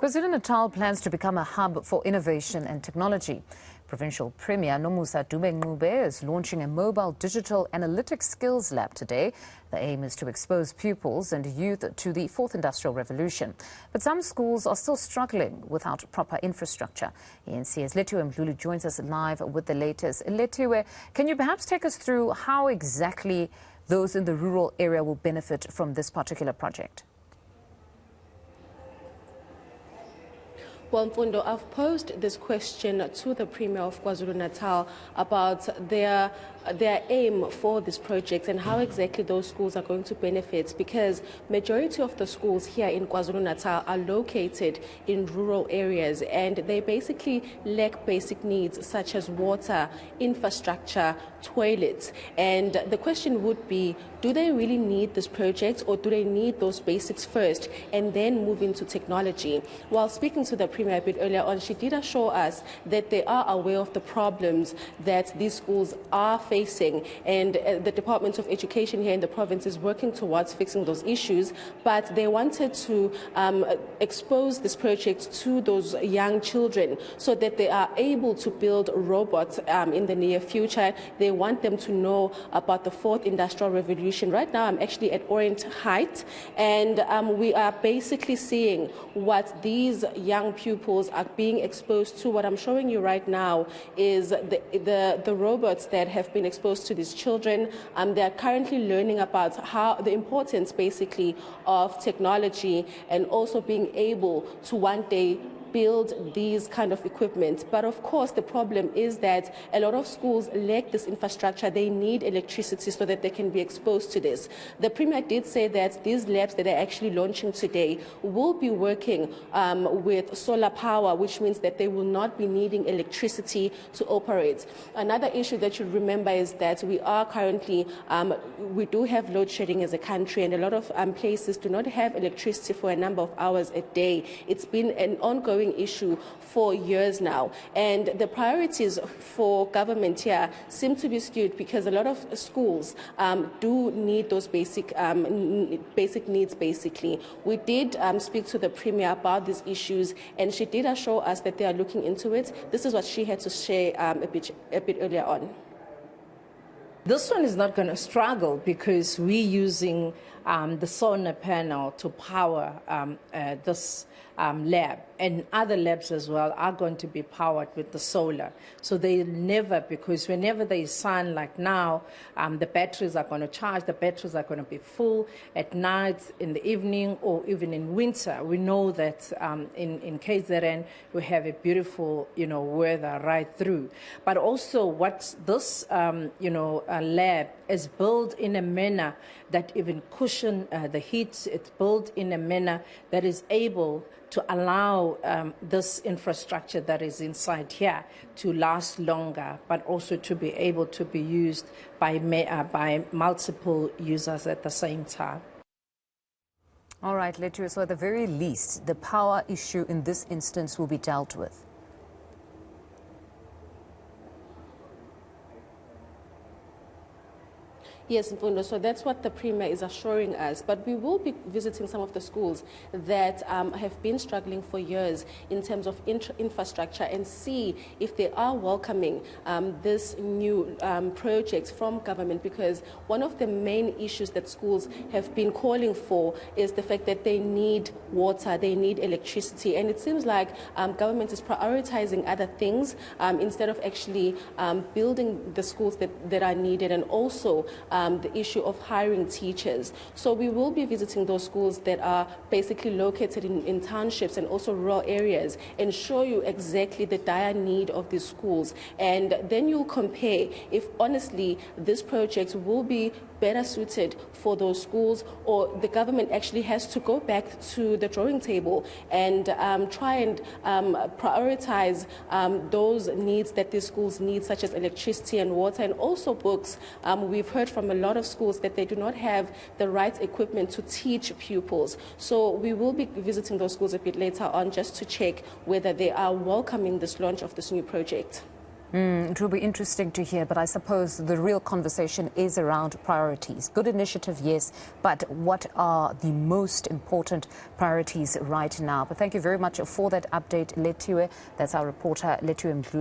KwaZulu-Natal plans to become a hub for innovation and technology. Provincial Premier Nomusa Dube-Ncube is launching a mobile digital analytics skills lab today. The aim is to expose pupils and youth to the fourth industrial revolution. But some schools are still struggling without proper infrastructure. eNCA's Lethiwe Mdluli joins us live with the latest. Lethiwe, can you perhaps take us through how exactly those in the rural area will benefit from this particular project? Well, Mfundo, I've posed this question to the Premier of KwaZulu-Natal about their aim for this project and how exactly those schools are going to benefit, because majority of the schools here in KwaZulu-Natal are located in rural areas and they basically lack basic needs such as water, infrastructure, toilets. And the question would be, do they really need this project, or do they need those basics first and then move into technology? While speaking to the Premier a bit earlier on, she did assure us that they are aware of the problems that these schools are facing, and the Department of Education here in the province is working towards fixing those issues. But they wanted to expose this project to those young children so that they are able to build robots in the near future. They want them to know about the fourth industrial revolution. Right now, I'm actually at Orient Height, and we are basically seeing what these young pupils are being exposed to. What I'm showing you right now is the robots that have been exposed to these children. They are currently learning about how the importance basically of technology and also being able to one day build these kind of equipment. But of course, the problem is that a lot of schools lack this infrastructure. They need electricity so that they can be exposed to this. The Premier did say that these labs that are actually launching today will be working with solar power, which means that they will not be needing electricity to operate. Another issue that you remember is that we are currently, we do have load shedding as a country, and a lot of places do not have electricity for a number of hours a day. It's been an ongoing issue for years now, and the priorities for government here seem to be skewed because a lot of schools do need those basic needs. Basically, we did speak to the Premier about these issues, and she did assure us that they are looking into it. This is what she had to share a bit earlier on. This one is not going to struggle because we're using the solar panel to power this lab, and other labs as well are going to be powered with the solar. So they never, because whenever there is sun like now, the batteries are going to charge, the batteries are going to be full at night, in the evening, or even in winter. We know that in KZN we have a beautiful, weather right through. But also what this, lab is built in a manner that even cushion the heat. It's built in a manner that is able to allow this infrastructure that is inside here to last longer, but also to be able to be used by multiple users at the same time. All right, Lethiwe, so at the very least, the power issue in this instance will be dealt with. Yes, Mfundo, so that's what the Premier is assuring us. But we will be visiting some of the schools that have been struggling for years in terms of infrastructure and see if they are welcoming this new project from government, because one of the main issues that schools have been calling for is the fact that they need water, they need electricity. And it seems like government is prioritizing other things instead of actually building the schools that are needed, and also the issue of hiring teachers. So we will be visiting those schools that are basically located in townships and also rural areas, and show you exactly the dire need of these schools. And then you'll compare if honestly this project will be better suited for those schools, or the government actually has to go back to the drawing table and try and prioritize those needs that these schools need, such as electricity and water, and also books. We've heard from a lot of schools that they do not have the right equipment to teach pupils. So we will be visiting those schools a bit later on just to check whether they are welcoming this launch of this new project. It will be interesting to hear, but I suppose the real conversation is around priorities. Good initiative, yes, but what are the most important priorities right now? But thank you very much for that update, Lethiwe. That's our reporter, Lethiwe Mdluli.